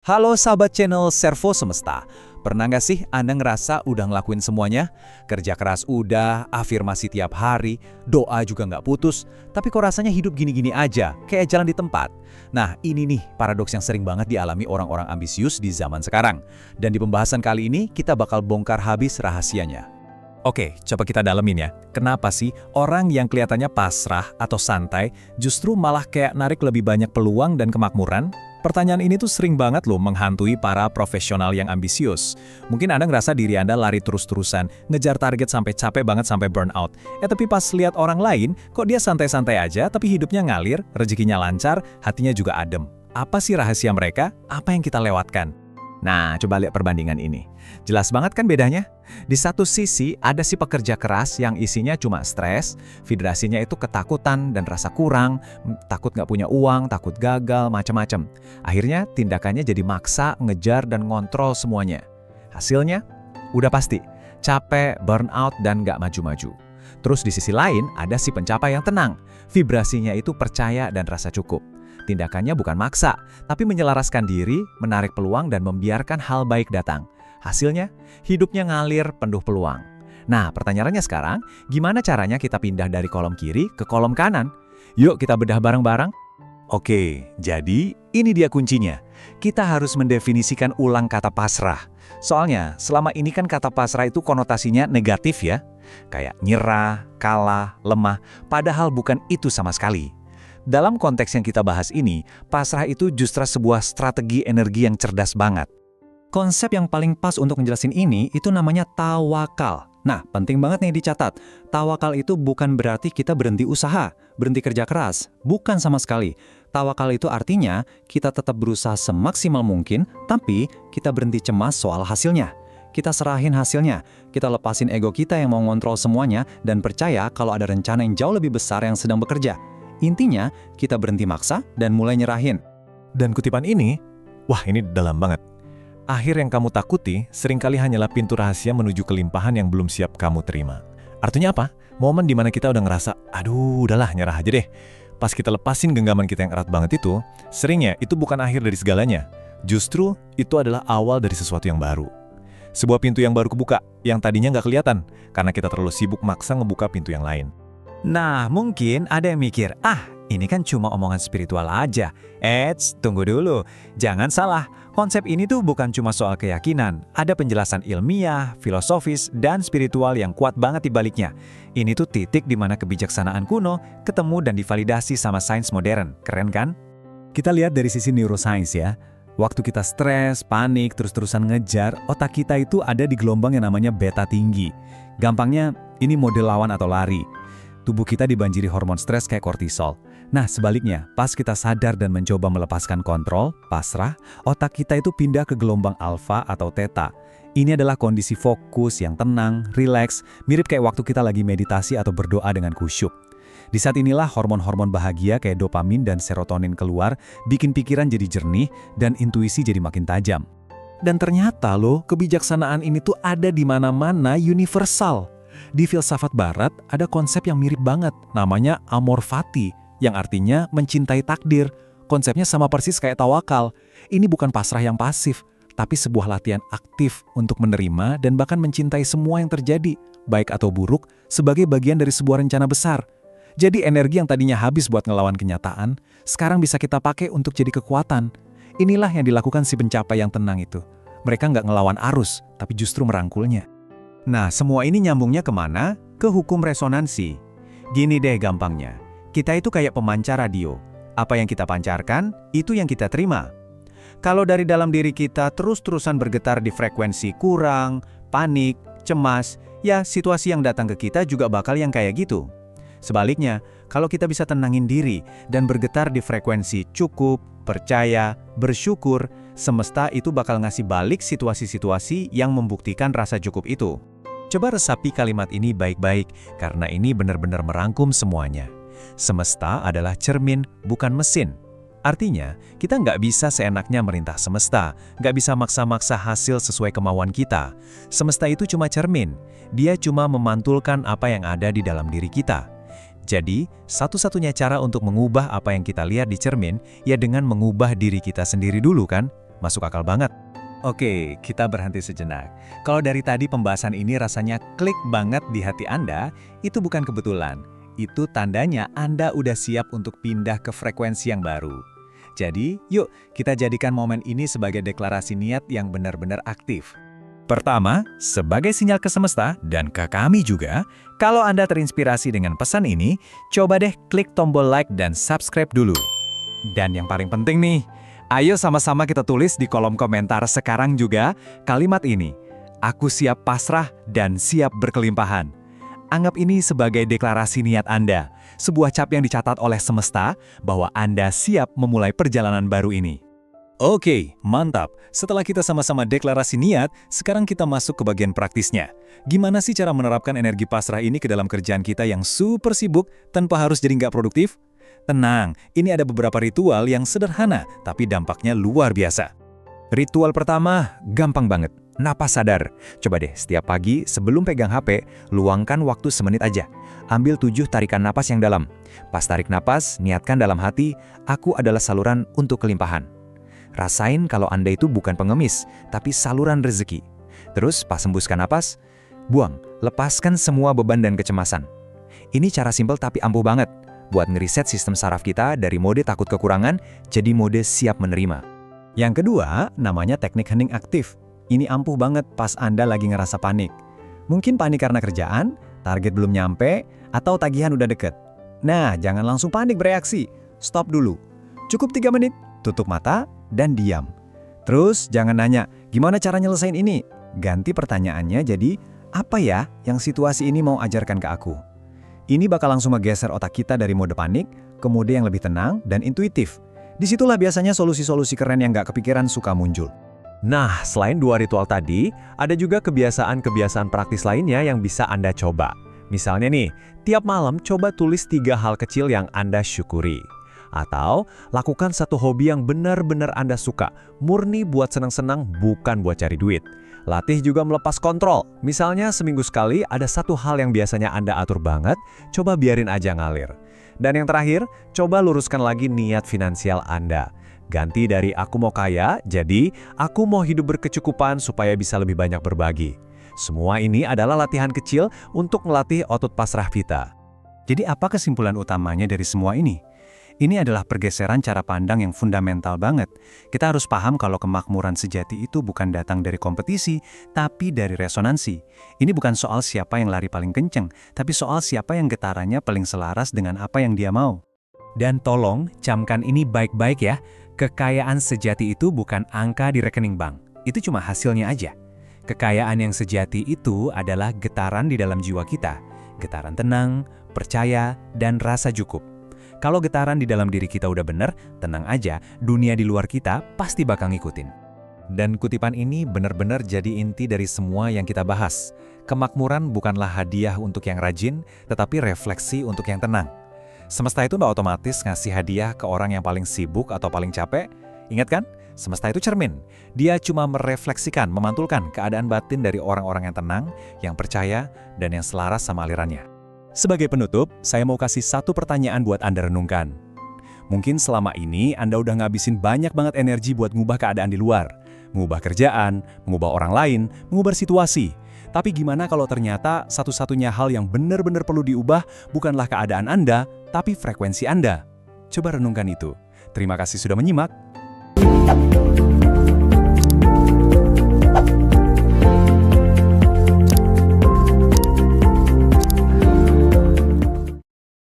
Halo sahabat channel Servo Semesta. Pernah nggak sih Anda ngerasa udah ngelakuin semuanya? Kerja keras udah, afirmasi tiap hari, doa juga nggak putus, tapi kok rasanya hidup gini-gini aja, kayak jalan di tempat. Nah, ini nih paradoks yang sering banget dialami orang-orang ambisius di zaman sekarang. Dan di pembahasan kali ini, kita bakal bongkar habis rahasianya. Oke, coba kita dalemin ya. Kenapa sih orang yang kelihatannya pasrah atau santai justru malah kayak narik lebih banyak peluang dan kemakmuran? Pertanyaan ini tuh sering banget loh menghantui para profesional yang ambisius. Mungkin Anda ngerasa diri Anda lari terus-terusan, ngejar target sampai capek banget sampai burnout. Tapi pas lihat orang lain, kok dia santai-santai aja tapi hidupnya ngalir, rezekinya lancar, hatinya juga adem. Apa sih rahasia mereka? Apa yang kita lewatkan? Nah, coba lihat perbandingan ini. Jelas banget kan bedanya? Di satu sisi, ada si pekerja keras yang isinya cuma stres, vibrasinya itu ketakutan dan rasa kurang, takut nggak punya uang, takut gagal, macam-macam. Akhirnya, tindakannya jadi maksa, ngejar, dan ngontrol semuanya. Hasilnya, udah pasti, capek, burnout, dan nggak maju-maju. Terus di sisi lain, ada si pencapai yang tenang. Vibrasinya itu percaya dan rasa cukup. Tindakannya bukan maksa, tapi menyelaraskan diri, menarik peluang dan membiarkan hal baik datang. Hasilnya, hidupnya ngalir penuh peluang. Nah, pertanyaannya sekarang, gimana caranya kita pindah dari kolom kiri ke kolom kanan? Yuk kita bedah bareng-bareng. Oke, jadi ini dia kuncinya. Kita harus mendefinisikan ulang kata pasrah. Soalnya, selama ini kan kata pasrah itu konotasinya negatif ya. Kayak nyerah, kalah, lemah, padahal bukan itu sama sekali. Dalam konteks yang kita bahas ini, pasrah itu justru sebuah strategi energi yang cerdas banget. Konsep yang paling pas untuk menjelasin ini itu namanya tawakal. Nah, penting banget nih dicatat. Tawakal itu bukan berarti kita berhenti usaha, berhenti kerja keras. Bukan sama sekali. Tawakal itu artinya kita tetap berusaha semaksimal mungkin, tapi kita berhenti cemas soal hasilnya. Kita serahin hasilnya, kita lepasin ego kita yang mau ngontrol semuanya, dan percaya kalau ada rencana yang jauh lebih besar yang sedang bekerja. Intinya, kita berhenti maksa dan mulai nyerahin. Dan kutipan ini, wah ini dalam banget. Akhir yang kamu takuti seringkali hanyalah pintu rahasia menuju kelimpahan yang belum siap kamu terima. Artinya apa? Momen dimana kita udah ngerasa, aduh udahlah nyerah aja deh. Pas kita lepasin genggaman kita yang erat banget itu, seringnya itu bukan akhir dari segalanya. Justru itu adalah awal dari sesuatu yang baru. Sebuah pintu yang baru kebuka, yang tadinya nggak kelihatan, karena kita terlalu sibuk maksa ngebuka pintu yang lain. Nah, mungkin ada yang mikir, ini kan cuma omongan spiritual aja. Tunggu dulu. Jangan salah, konsep ini tuh bukan cuma soal keyakinan. Ada penjelasan ilmiah, filosofis, dan spiritual yang kuat banget di baliknya. Ini tuh titik di mana kebijaksanaan kuno ketemu dan divalidasi sama sains modern. Keren kan? Kita lihat dari sisi neuroscience ya. Waktu kita stres, panik, terus-terusan ngejar, otak kita itu ada di gelombang yang namanya beta tinggi. Gampangnya, ini mode lawan atau lari. Tubuh kita dibanjiri hormon stres kayak kortisol. Nah, sebaliknya, pas kita sadar dan mencoba melepaskan kontrol, pasrah, otak kita itu pindah ke gelombang alfa atau theta. Ini adalah kondisi fokus yang tenang, rileks, mirip kayak waktu kita lagi meditasi atau berdoa dengan khusyuk. Di saat inilah hormon-hormon bahagia kayak dopamin dan serotonin keluar, bikin pikiran jadi jernih dan intuisi jadi makin tajam. Dan ternyata loh, kebijaksanaan ini tuh ada di mana-mana, universal. Di filsafat barat ada konsep yang mirip banget, namanya amor fati, yang artinya mencintai takdir. Konsepnya sama persis kayak tawakal. Ini bukan pasrah yang pasif, tapi sebuah latihan aktif untuk menerima dan bahkan mencintai semua yang terjadi, baik atau buruk, sebagai bagian dari sebuah rencana besar. Jadi energi yang tadinya habis buat ngelawan kenyataan, sekarang bisa kita pakai untuk jadi kekuatan. Inilah yang dilakukan si pencapai yang tenang itu. Mereka nggak ngelawan arus, tapi justru merangkulnya. Nah, semua ini nyambungnya kemana? Ke hukum resonansi. Gini deh gampangnya, kita itu kayak pemancar radio. Apa yang kita pancarkan, itu yang kita terima. Kalau dari dalam diri kita terus-terusan bergetar di frekuensi kurang, panik, cemas, ya situasi yang datang ke kita juga bakal yang kayak gitu. Sebaliknya, kalau kita bisa tenangin diri dan bergetar di frekuensi cukup, percaya, bersyukur, semesta itu bakal ngasih balik situasi-situasi yang membuktikan rasa cukup itu. Coba resapi kalimat ini baik-baik, karena ini benar-benar merangkum semuanya. Semesta adalah cermin, bukan mesin. Artinya, kita nggak bisa seenaknya merintah semesta, nggak bisa maksa-maksa hasil sesuai kemauan kita. Semesta itu cuma cermin, dia cuma memantulkan apa yang ada di dalam diri kita. Jadi, satu-satunya cara untuk mengubah apa yang kita lihat di cermin, ya dengan mengubah diri kita sendiri dulu kan? Masuk akal banget. Oke, kita berhenti sejenak. Kalau dari tadi pembahasan ini rasanya klik banget di hati Anda, itu bukan kebetulan. Itu tandanya Anda udah siap untuk pindah ke frekuensi yang baru. Jadi, yuk kita jadikan momen ini sebagai deklarasi niat yang benar-benar aktif. Pertama, sebagai sinyal ke semesta dan ke kami juga, kalau Anda terinspirasi dengan pesan ini, coba deh klik tombol like dan subscribe dulu. Dan yang paling penting nih, ayo sama-sama kita tulis di kolom komentar sekarang juga kalimat ini, aku siap pasrah dan siap berkelimpahan. Anggap ini sebagai deklarasi niat Anda, sebuah cap yang dicatat oleh semesta bahwa Anda siap memulai perjalanan baru ini. Oke, mantap. Setelah kita sama-sama deklarasi niat, sekarang kita masuk ke bagian praktisnya. Gimana sih cara menerapkan energi pasrah ini ke dalam kerjaan kita yang super sibuk tanpa harus jadi nggak produktif? Tenang, ini ada beberapa ritual yang sederhana, tapi dampaknya luar biasa. Ritual pertama, gampang banget. Napas sadar. Coba deh, setiap pagi sebelum pegang HP, luangkan waktu semenit aja. Ambil 7 tarikan napas yang dalam. Pas tarik napas, niatkan dalam hati, aku adalah saluran untuk kelimpahan. Rasain kalau Anda itu bukan pengemis, tapi saluran rezeki. Terus pas hembuskan napas, buang, lepaskan semua beban dan kecemasan. Ini cara simpel tapi ampuh banget, buat ngeriset sistem saraf kita dari mode takut kekurangan jadi mode siap menerima. Yang kedua, namanya teknik hening aktif. Ini ampuh banget pas Anda lagi ngerasa panik. Mungkin panik karena kerjaan, target belum nyampe, atau tagihan udah deket. Nah, jangan langsung panik bereaksi. Stop dulu. Cukup 3 menit, tutup mata, dan diam. Terus jangan nanya, gimana cara nyelesain ini? Ganti pertanyaannya jadi, apa ya yang situasi ini mau ajarkan ke aku? Ini bakal langsung ngegeser otak kita dari mode panik ke mode yang lebih tenang dan intuitif. Disitulah biasanya solusi-solusi keren yang nggak kepikiran suka muncul. Nah, selain 2 ritual tadi, ada juga kebiasaan-kebiasaan praktis lainnya yang bisa Anda coba. Misalnya nih, tiap malam coba tulis 3 hal kecil yang Anda syukuri. Atau, lakukan satu hobi yang benar-benar Anda suka, murni buat senang-senang, bukan buat cari duit. Latih juga melepas kontrol. Misalnya seminggu sekali ada satu hal yang biasanya Anda atur banget, coba biarin aja ngalir. Dan yang terakhir, coba luruskan lagi niat finansial Anda. Ganti dari aku mau kaya, jadi aku mau hidup berkecukupan supaya bisa lebih banyak berbagi. Semua ini adalah latihan kecil untuk melatih otot pasrah kita. Jadi apa kesimpulan utamanya dari semua ini? Ini adalah pergeseran cara pandang yang fundamental banget. Kita harus paham kalau kemakmuran sejati itu bukan datang dari kompetisi, tapi dari resonansi. Ini bukan soal siapa yang lari paling kenceng, tapi soal siapa yang getarannya paling selaras dengan apa yang dia mau. Dan tolong, camkan ini baik-baik ya. Kekayaan sejati itu bukan angka di rekening bank. Itu cuma hasilnya aja. Kekayaan yang sejati itu adalah getaran di dalam jiwa kita. Getaran tenang, percaya, dan rasa cukup. Kalau getaran di dalam diri kita udah bener, tenang aja, dunia di luar kita pasti bakal ngikutin. Dan kutipan ini benar-benar jadi inti dari semua yang kita bahas. Kemakmuran bukanlah hadiah untuk yang rajin, tetapi refleksi untuk yang tenang. Semesta itu nggak otomatis ngasih hadiah ke orang yang paling sibuk atau paling capek. Ingat kan? Semesta itu cermin. Dia cuma merefleksikan, memantulkan keadaan batin dari orang-orang yang tenang, yang percaya, dan yang selaras sama alirannya. Sebagai penutup, saya mau kasih satu pertanyaan buat Anda renungkan. Mungkin selama ini Anda udah ngabisin banyak banget energi buat ngubah keadaan di luar. Mengubah kerjaan, mengubah orang lain, mengubah situasi. Tapi gimana kalau ternyata satu-satunya hal yang benar-benar perlu diubah bukanlah keadaan Anda, tapi frekuensi Anda? Coba renungkan itu. Terima kasih sudah menyimak.